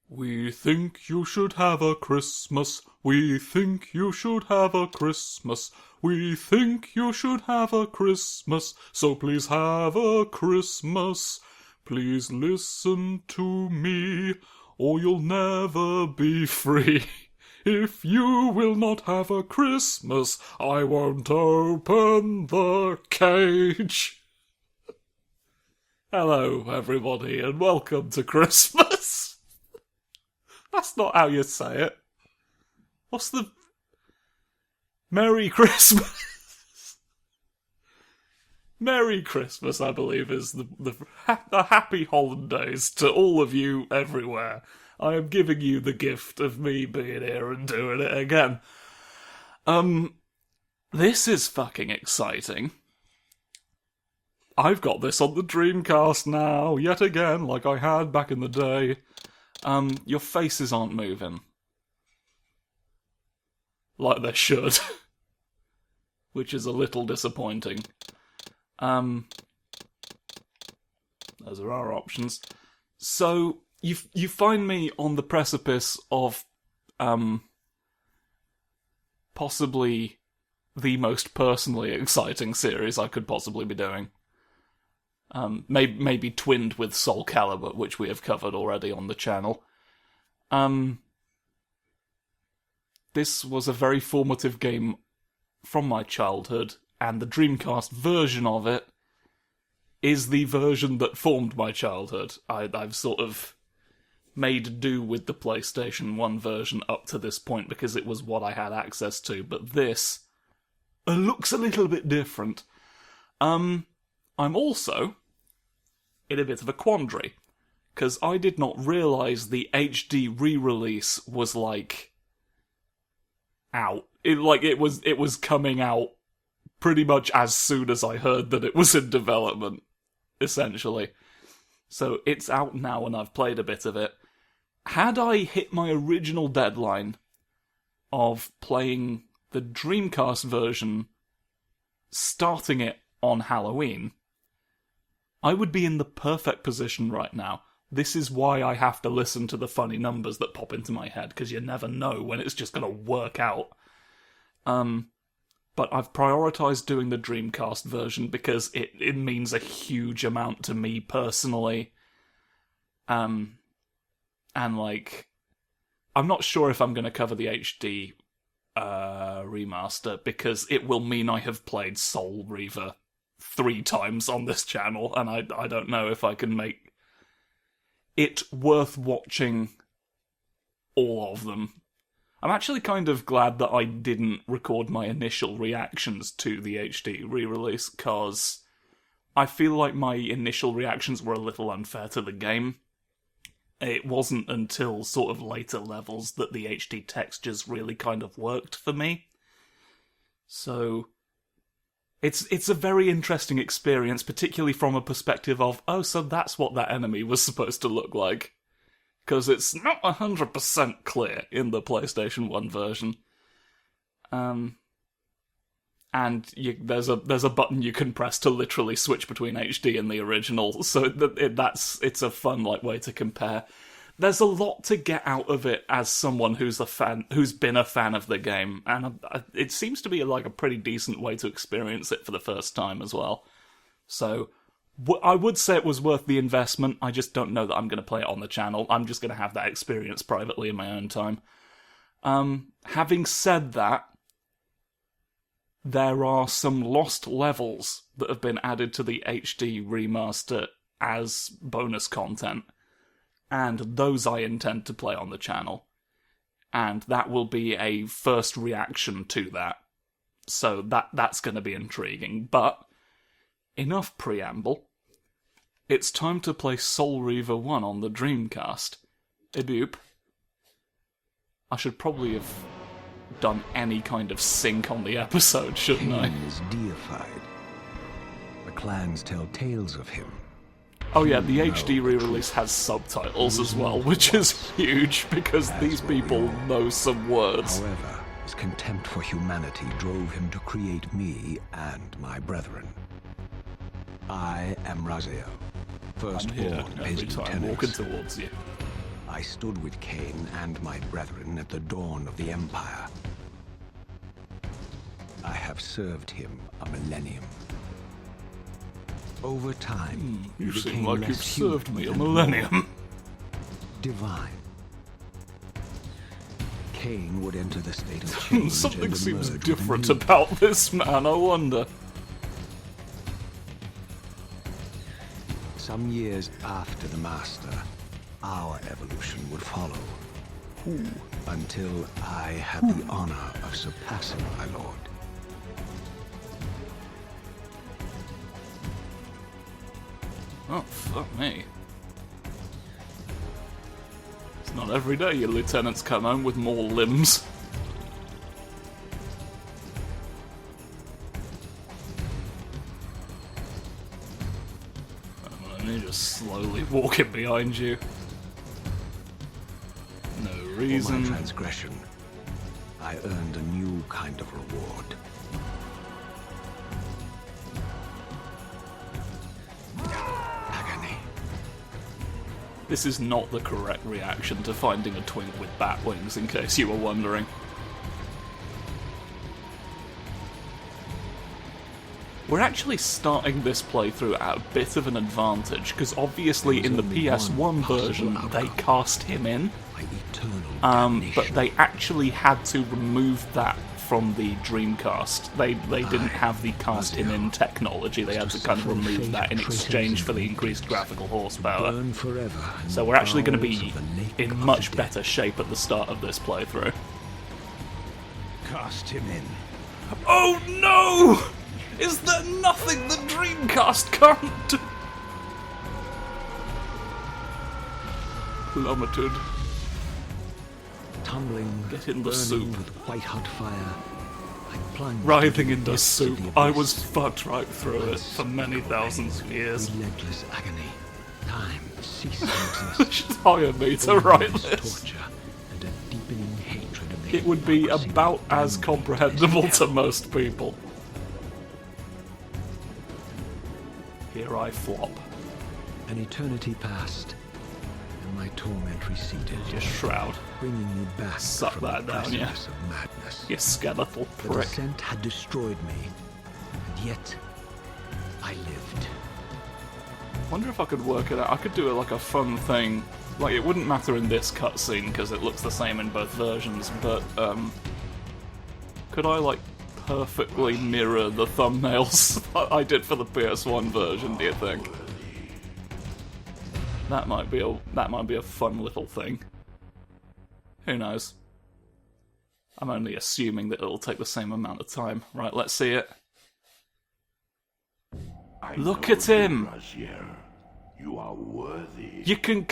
We think you should have a Christmas. We think you should have a Christmas. We think you should have a Christmas. So please have a Christmas. Please listen to me, or you'll never be free. If you will not have a Christmas, I won't open the cage. Hello, everybody, and welcome to Christmas. That's not how you say it. What's the... Merry Christmas. Merry Christmas, I believe, is the happy holidays to all of you everywhere. I am giving you the gift of me being here and doing it again. This is fucking exciting. I've got this on the Dreamcast now, yet again, like I had back in the day. Your faces aren't moving. Like they should. Which is a little disappointing. Those are our options. So, you find me on the precipice of, possibly the most personally exciting series I could possibly be doing. Maybe twinned with Soul Calibur, which we have covered already on the channel. This was a very formative game from my childhood, and the Dreamcast version of it is the version that formed my childhood. I've sort of made do with the PlayStation 1 version up to this point because it was what I had access to, but this looks a little bit different. I'm also in a bit of a quandary, because I did not realise the HD re-release was, like, out. It was coming out pretty much as soon as I heard that it was in development, essentially. So it's out now and I've played a bit of it. Had I hit my original deadline of playing the Dreamcast version, starting it on Halloween, I would be in the perfect position right now. This is why I have to listen to the funny numbers that pop into my head, because you never know when it's just going to work out. But I've prioritised doing the Dreamcast version because it means a huge amount to me personally. And, like, I'm not sure if I'm going to cover the HD remaster, because it will mean I have played Soul Reaver 3 times on this channel, and I don't know if I can make it worth watching all of them. I'm actually kind of glad that I didn't record my initial reactions to the HD re-release, because I feel like my initial reactions were a little unfair to the game. It wasn't until sort of later levels that the HD textures really kind of worked for me. So it's a very interesting experience, particularly from a perspective of, oh, so that's what that enemy was supposed to look like. Because it's not 100% clear in the PlayStation 1 version. And there's a button you can press to literally switch between HD and the original, so it's a fun way to compare. There's a lot to get out of it as someone who's been a fan of the game, and it seems to be a pretty decent way to experience it for the first time as well. So I would say it was worth the investment. I just don't know that I'm going to play it on the channel. I'm just going to have that experience privately in my own time. Having said that, there are some lost levels that have been added to the HD remaster as bonus content, and those I intend to play on the channel. And that will be a first reaction to that. So that's going to be intriguing. But enough preamble. It's time to play Soul Reaver 1 on the Dreamcast. Boop. I should probably have done any kind of sync on the episode, shouldn't I? He is deified. The clans tell tales of him. Oh yeah, the HD re-release has subtitles as well, which is huge, because these people know some words. However, his contempt for humanity drove him to create me and my brethren. I am Raziel, I'm firstborn here of his every time lieutenants. walking towards you. I stood with Cain and my brethren at the dawn of the Empire. I have served him a millennium. Over time, You he seem became like less you've served me a human and millennium. more divine. Cain would enter the state of change Something and seems emerge with a different new about this man, I wonder. Some years after the Master, our evolution would follow. Until I have the honor of surpassing my lord. Oh, fuck me. It's not every day your lieutenants come home with more limbs. I'm just slowly walking behind you. No For reason. my transgression, I earned a new kind of reward. Agony. This is not the correct reaction to finding a twink with bat wings, in case you were wondering. We're actually starting this playthrough at a bit of an advantage, because obviously in the PS1 version they cast him in, My eternal but damnation. they actually had to remove that from the Dreamcast. They didn't have the cast him in technology, they had to kind of remove that in exchange for the increased graphical horsepower. Burn forever in So the we're actually going to bowels be of the lake in of much the dead. better shape at the start of this playthrough. Cast him in. Oh no! Is there nothing the Dreamcast can't do? Plummeted. Tumbling, Get in the burning soup. with white-hot fire, I plunged Writhing into in the the depths of soup, the I abyss. was fucked right through it for many thousands of years. Relentless agony. Time ceased to exist. Should hire me to write Endless this. torture and a deepening hatred of the It would be hypocrisy about that as bound me comprehensible this to hell. most people. Here I flop. An eternity passed, and my torment receded, Your shroud. bringing me back Suck from that the down, yeah. precipice of madness. You skeletal The prick. descent had destroyed me, and yet I lived. Wonder if I could work it out. I could do it like a fun thing. Like, it wouldn't matter in this cutscene because it looks the same in both versions, but, could I, like, perfectly mirror the thumbnails I did for the PS1 version, do you think? That might be a fun little thing. Who knows? I'm only assuming that it'll take the same amount of time. Right, let's see it. Look at him! Raziel. You are worthy. You can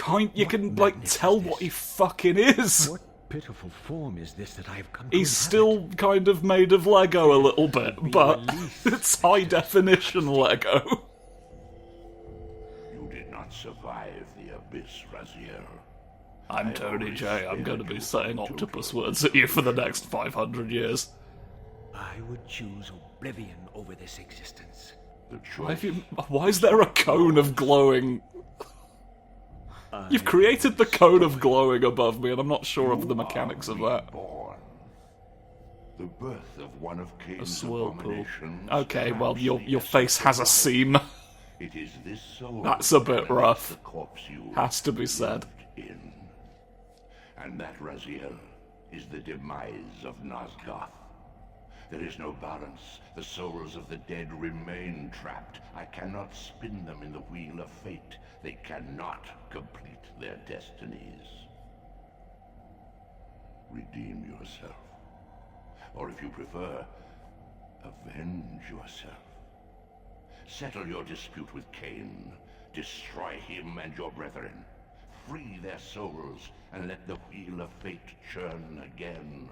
like tell what he fucking is. What pitiful form is this that I have come to He's inhabit? still kind of made of Lego a little bit, but it's high definition Lego. You did not survive the abyss, Raziel. I'm Tony J. I'm going to be saying octopus words at you for the next 500 years. I would choose oblivion over this existence. The choice Why is there a cone of glowing? You've created the cone of glowing above me, and I'm not sure of the mechanics of that. reborn. The birth of one of Cain's Swirlpool. abominations. Okay, well, perhaps your the face has a essence of seam. life. It is this soul. That's a bit that rough. the corpse you Has to be said. lived in. And that, Raziel, is the demise of Nosgoth. There is no balance. The souls of the dead remain trapped. I cannot spin them in the wheel of fate. They cannot complete their destinies. Redeem yourself. Or if you prefer, avenge yourself. Settle your dispute with Cain. Destroy him and your brethren. Free their souls and let the wheel of fate churn again.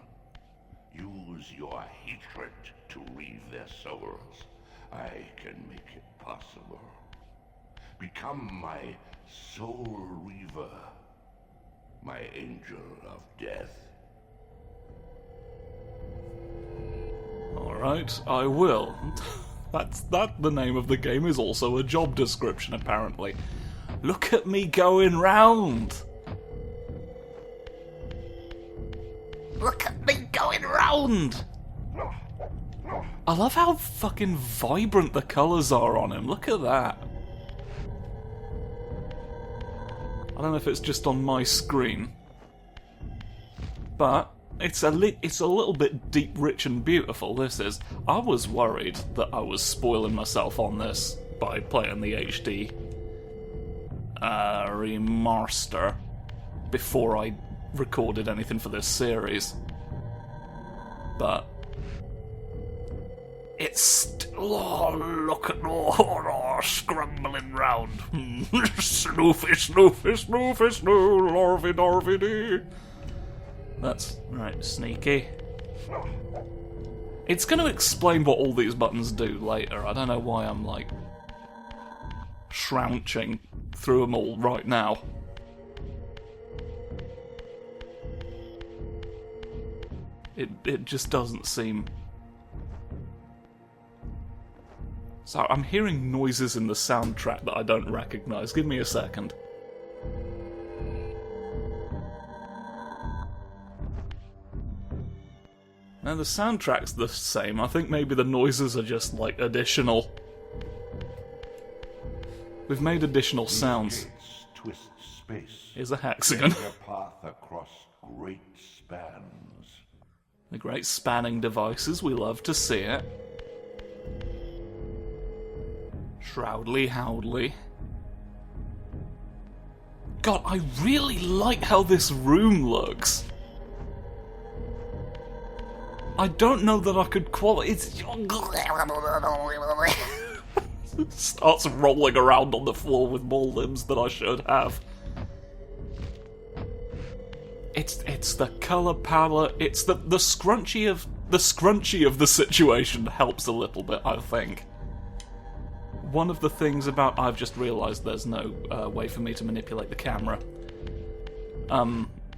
Use your hatred to reave their souls. I can make it possible. Become my soul reaver, my angel of death. Alright, I will. That the name of the game is also a job description, apparently. Look at me going round! Look at me going round! I love how fucking vibrant the colours are on him. Look at that. I don't know if it's just on my screen, but it's a little bit deep, rich and beautiful, this is. I was worried that I was spoiling myself on this by playing the HD remaster before I recorded anything for this series. But it's still, look at scrambling round. Snoofy, snoofy, snoofy, snoo, lorvy, dorvy, dee. That's right, sneaky. It's going to explain what all these buttons do later. I don't know why I'm, like, shrouching through them all right now. It just doesn't seem... So I'm hearing noises in the soundtrack that I don't recognise. Give me a second. Now the soundtrack's the same. I think maybe the noises are just like additional. We've made additional sounds. Twist space. Here's a hexagon. Their path across great spans. The great spanning devices. We love to see it. Shroudly Howdly. God, I really like how this room looks. I don't know that I could it starts rolling around on the floor with more limbs than I should have. It's the colour palette. It's the scrunchie of the situation helps a little bit, I think. One of the things about... I've just realised there's no way for me to manipulate the camera.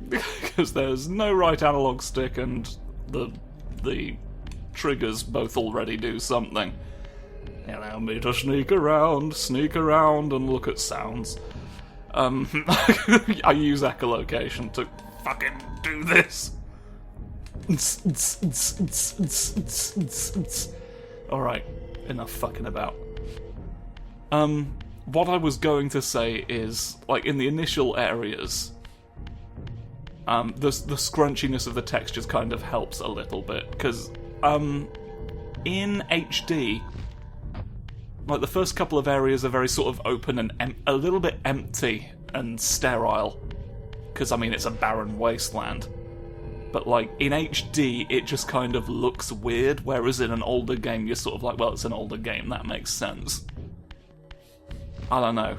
Because there's no right analog stick and the triggers both already do something. Allow me to sneak around and look at sounds. I use echolocation to fucking do this. Alright, enough fucking about. What I was going to say is, like, in the initial areas, the scrunchiness of the textures kind of helps a little bit, because, in HD, like, the first couple of areas are very sort of open and a little bit empty and sterile, because, I mean, it's a barren wasteland. But, like, in HD, it just kind of looks weird, whereas in an older game, you're sort of like, well, it's an older game, that makes sense. I don't know.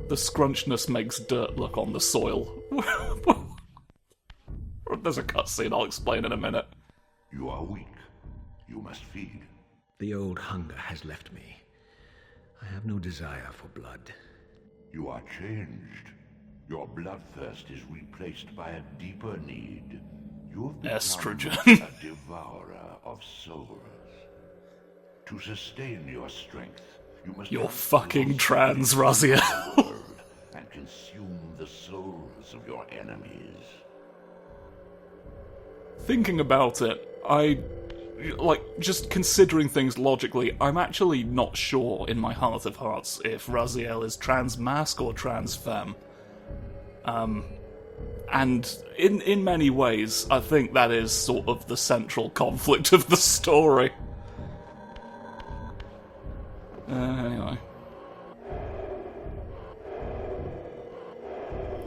The scrunchness makes dirt look on the soil. There's a cutscene I'll explain in a minute. You are weak. You must feed. The old hunger has left me. I have no desire for blood. You are changed. Your bloodthirst is replaced by a deeper need. You've become Estrogen. a devourer of souls. To sustain your strength, you must... You're fucking trans, Raziel. And consume the souls of your enemies. Thinking about it, just considering things logically, I'm actually not sure in my heart of hearts if Raziel is trans masc or trans femme. And in many ways, I think that is sort of the central conflict of the story. Anyway.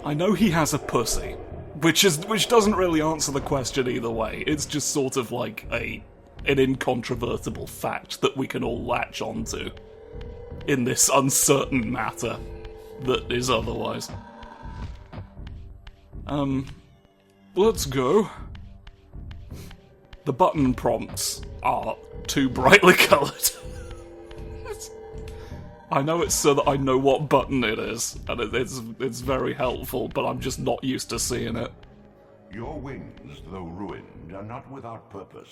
I know he has a pussy, which doesn't really answer the question either way. It's just sort of like an incontrovertible fact that we can all latch onto in this uncertain matter that is otherwise. Let's go. The button prompts are too brightly coloured. I know it's so that I know what button it is, and it's very helpful, but I'm just not used to seeing it. Your wings, though ruined, are not without purpose.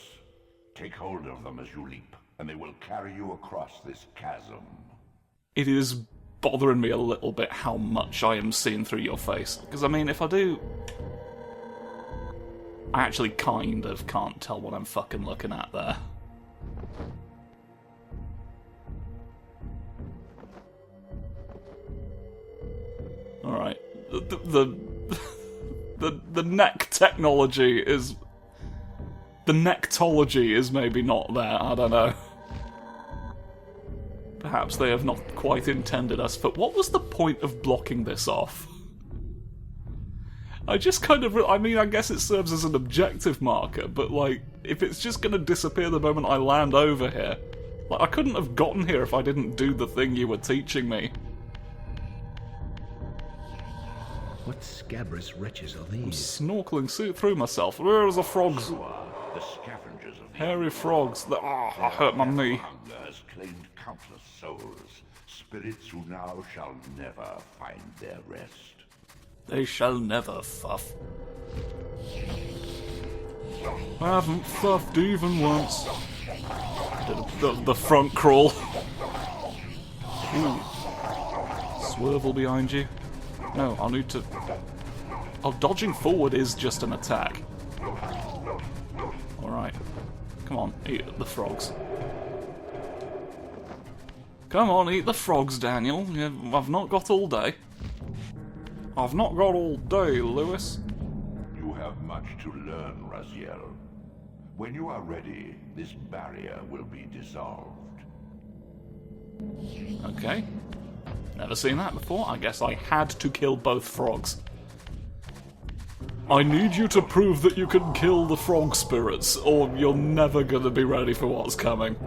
Take hold of them as you leap, and they will carry you across this chasm. It is bothering me a little bit how much I am seeing through your face. Because, I mean, if I do... I actually kind of can't tell what I'm fucking looking at there. Alright. The neck technology is... The nectology is maybe not there, I don't know. Perhaps they have not quite intended us for... What was the point of blocking this off? I just kind of... I mean, I guess it serves as an objective marker, but, like, if it's just gonna disappear the moment I land over here... Like, I couldn't have gotten here if I didn't do the thing you were teaching me. What scabrous wretches are these? Snorkeling through myself. Where are the frogs? The scavengers of the Hairy frogs. I hurt my knee. hunger has claimed countless souls, spirits who now shall never find their rest. They shall never fuff. I haven't fuffed even once. The front crawl. Ooh. Swervel behind you. No, I'll need to... Oh, dodging forward is just an attack. Alright. Come on, eat the frogs. Come on, eat the frogs, Daniel. I've not got all day. I've not got all day, Lewis. You have much to learn, Raziel. When you are ready, this barrier will be dissolved. Okay. Never seen that before. I guess I had to kill both frogs. I need you to prove that you can kill the frog spirits, or you're never gonna be ready for what's coming.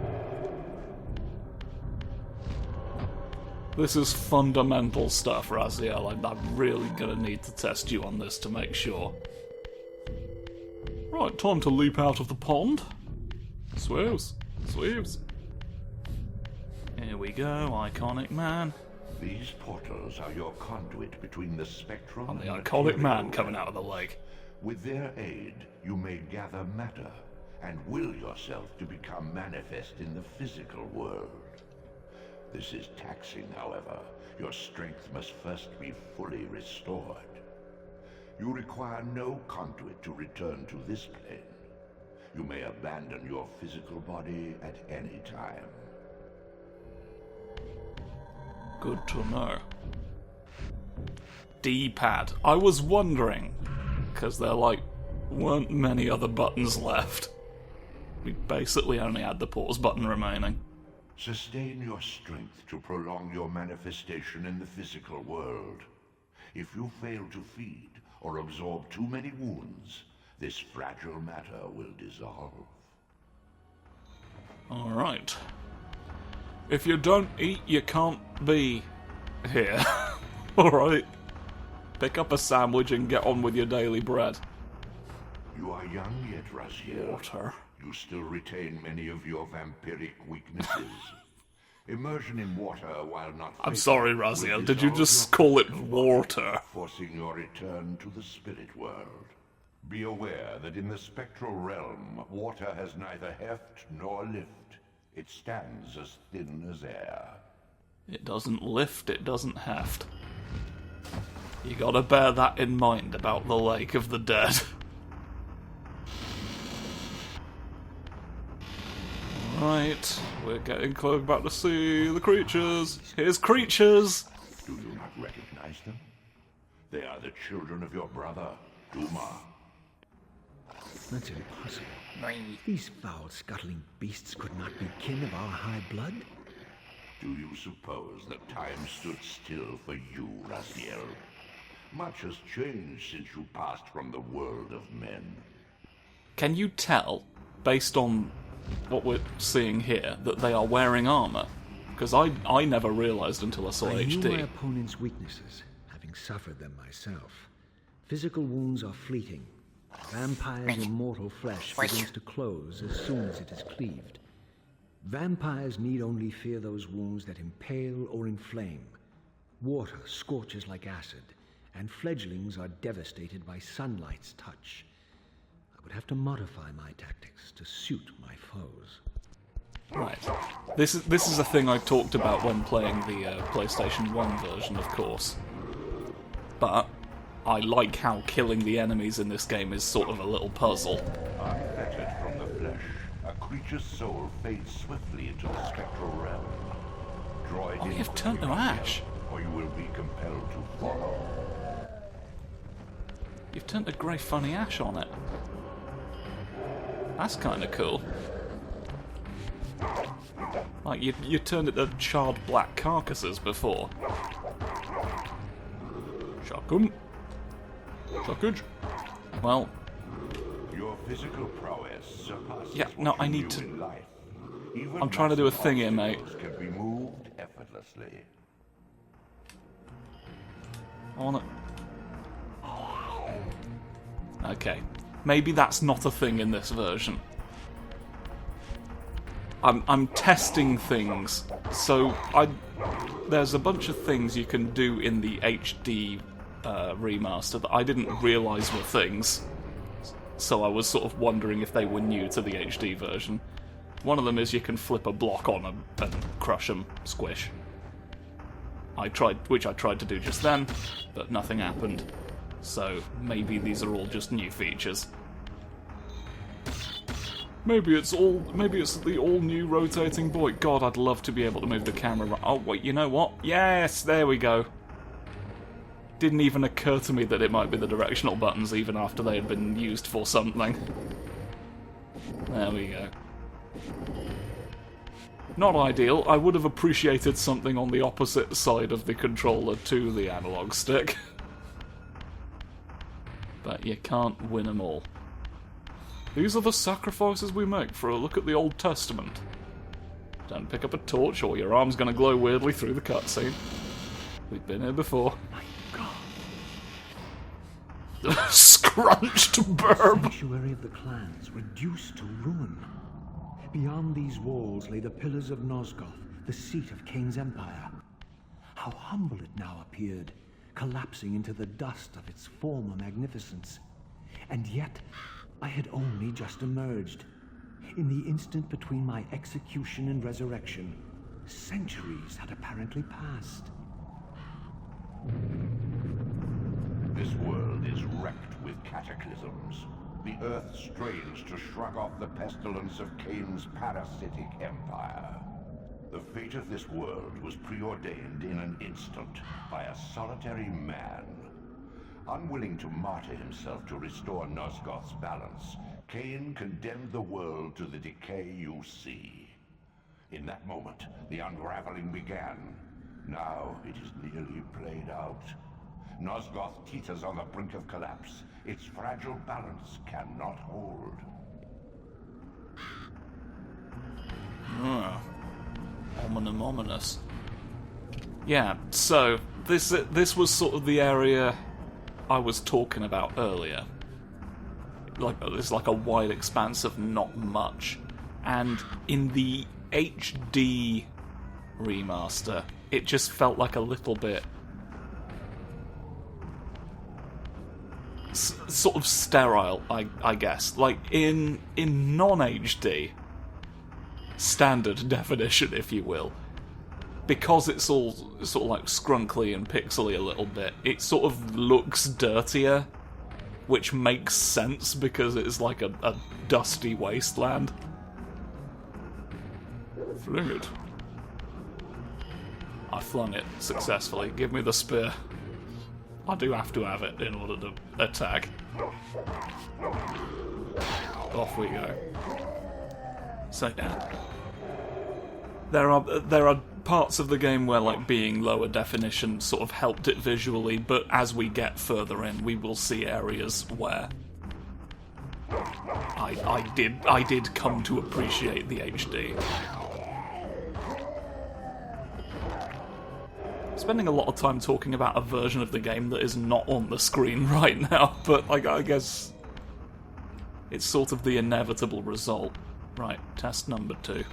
This is fundamental stuff, Raziel. I'm really gonna need to test you on this to make sure. Right, time to leap out of the pond. Swims. Swims. Here we go, iconic man. These portals are your conduit between the spectrum And the and iconic man material coming out of the realms. lake. With their aid, you may gather matter and will yourself to become manifest in the physical world. This is taxing, however. Your strength must first be fully restored. You require no conduit to return to this plane. You may abandon your physical body at any time. Good to know. D-pad. I was wondering, because there, like, weren't many other buttons left. We basically only had the pause button remaining. Sustain your strength to prolong your manifestation in the physical world. If you fail to feed or absorb too many wounds, this fragile matter will dissolve. Alright. If you don't eat, you can't be here. Alright. Pick up a sandwich and get on with your daily bread. You are young yet, Raziel. Water. You still retain many of your vampiric weaknesses. Immersion in water, while not I'm fatal, sorry, will Raziel. Did you dissolve just your call it physical water? body, forcing your return to the spirit world. Be aware that in the spectral realm, water has neither heft nor lift. It stands as thin as air. It doesn't lift, it doesn't heft. You gotta bear that in mind about the Lake of the Dead. Right, we're getting close, about to see the creatures. Here's creatures! Do you not recognize them? They are the children of your brother, Duma. That's impossible. These foul, scuttling beasts could not be kin of our high blood. Do you suppose that time stood still for you, Raziel? Much has changed since you passed from the world of men. Can you tell, based on what we're seeing here, that they are wearing armour? Because I never realised until I saw I knew my HD. opponent's weaknesses, having suffered them myself. Physical wounds are fleeting. Vampire's immortal flesh begins to close as soon as it is cleaved. Vampires need only fear those wounds that impale or inflame. Water scorches like acid, and fledglings are devastated by sunlight's touch. I would have to modify my tactics to suit my foes. Right. This is a thing I talked about when playing the PlayStation 1 version, of course. But I like how killing the enemies in this game is sort of a little puzzle. Unfettered from the flesh, a creature's soul fades swiftly into the spectral realm. Draw it in You've turned to ash. or you will be compelled to follow. You've turned a grey funny ash on it. That's kind of cool. Like, you turned it to charred black carcasses before. Shotgun. Shockage. Well... Your physical prowess surpasses Yeah, no, what I you need knew to... in life. Even I'm trying to do a massive thing here, mate. obstacles can be moved effortlessly. I wanna... Okay. Maybe that's not a thing in this version. I'm testing things. So, there's a bunch of things you can do in the HD remaster that I didn't realise were things. So I was sort of wondering if they were new to the HD version. One of them is you can flip a block on them and crush them, squish. Which I tried to do just then, but nothing happened. So maybe these are all just new features. Maybe it's the all-new rotating boy. God, I'd love to be able to move the camera. Oh wait, you know what? Yes, there we go. Didn't even occur to me that it might be the directional buttons even after they had been used for something. There we go. Not ideal. I would have appreciated something on the opposite side of the controller to the analog stick. But you can't win them all. These are the sacrifices we make for a look at the Old Testament. Don't pick up a torch or your arm's gonna glow weirdly through the cutscene. We've been here before. My God. Scrunched burb! Sanctuary of the clans reduced to ruin. Beyond these walls lay the pillars of Nosgoth, the seat of Kain's empire. How humble it now appeared, collapsing into the dust of its former magnificence. And yet, I had only just emerged. In the instant between my execution and resurrection, centuries had apparently passed. This world is wrecked with cataclysms. The earth strains to shrug off the pestilence of Kain's parasitic empire. The fate of this world was preordained in an instant by a solitary man. Unwilling to martyr himself to restore Nosgoth's balance, Kain condemned the world to the decay you see. In that moment, the unraveling began. Now it is nearly played out. Nosgoth teeters on the brink of collapse. Its fragile balance cannot hold. Ominous. Yeah, so this was sort of the area I was talking about earlier. It's like a wide expanse of not much. And in the HD remaster, it just felt like a little bit sort of sterile, I guess. Like in non-HD, standard definition, if you will, because it's all sort of like scrunkly and pixely a little bit, it sort of looks dirtier, which makes sense because it's like a dusty wasteland. Fling it. I flung it successfully. Give me the spear. I do have to have it in order to attack. Off we go. So now, there are parts of the game where like being lower definition sort of helped it visually, but as we get further in, we will see areas where I did come to appreciate the HD. Spending a lot of time talking about a version of the game that is not on the screen right now, but I guess it's sort of the inevitable result. Right, test number 2.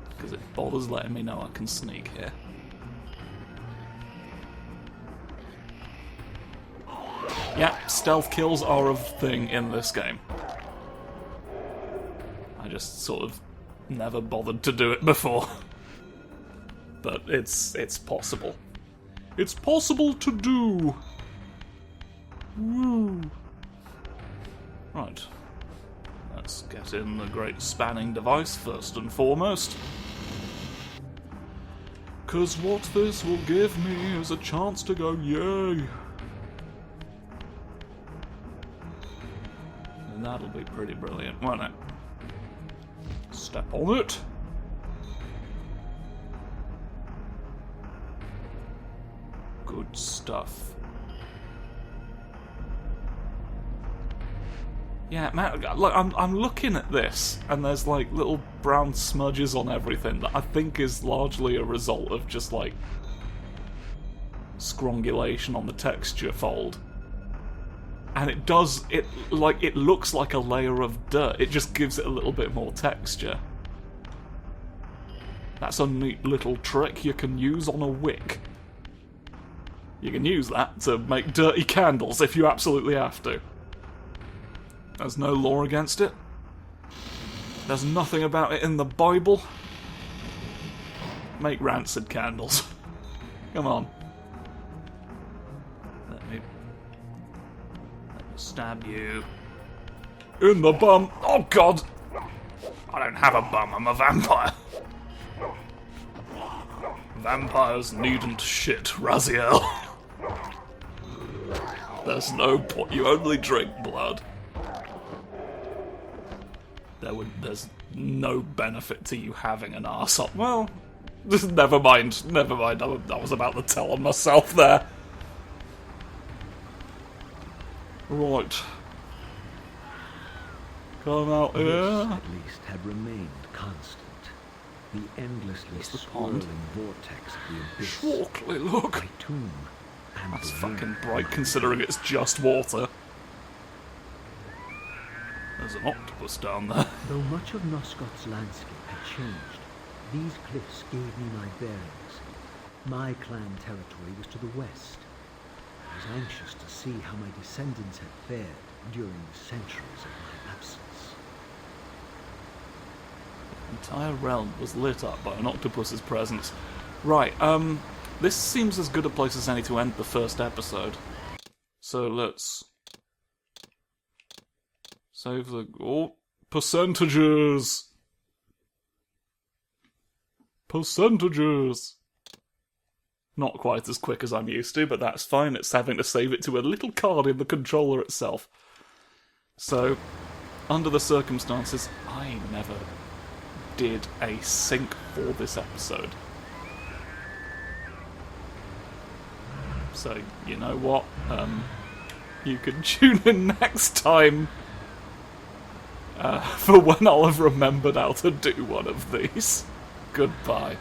Because it bothers letting me know I can sneak here. Yeah, stealth kills are a thing in this game. I just sort of never bothered to do it before. But it's possible. It's possible to do! Woo! Right. Let's get in the great spanning device first and foremost. 'Cause what this will give me is a chance to go yay! And that'll be pretty brilliant, won't it? Step on it! Good stuff. Yeah, man, look, I'm looking at this, and there's like little brown smudges on everything that I think is largely a result of just like scrongulation on the texture fold. And it looks like a layer of dirt. It just gives it a little bit more texture. That's a neat little trick you can use on a wick. You can use that to make dirty candles if you absolutely have to. There's no law against it. There's nothing about it in the Bible. Make rancid candles. Come on. Let me stab you. In the bum. Oh god! I don't have a bum, I'm a vampire. Vampires needn't shit, Raziel. There's no point. You only drink blood. There's no benefit to you having an arsehole. Well, just never mind. I was about to tell on myself there. Right. Come out here. This, at least, had remained constant. The endlessly the pond? swirling vortex of the abyss. Shortly, look. My tomb. And That's the fucking room. bright considering it's just water. There's an octopus down there. Though much of Nosgoth's landscape had changed, these cliffs gave me my bearings. My clan territory was to the west. I was anxious to see how my descendants had fared during the centuries of my absence. The entire realm was lit up by an octopus's presence. Right, this seems as good a place as any to end the first episode. So let's save the... Oh, percentages! Percentages! Not quite as quick as I'm used to, but that's fine. It's having to save it to a little card in the controller itself. So, under the circumstances, I never did a sync for this episode. So, you know what? You can tune in next time for when I'll have remembered how to do one of these. Goodbye.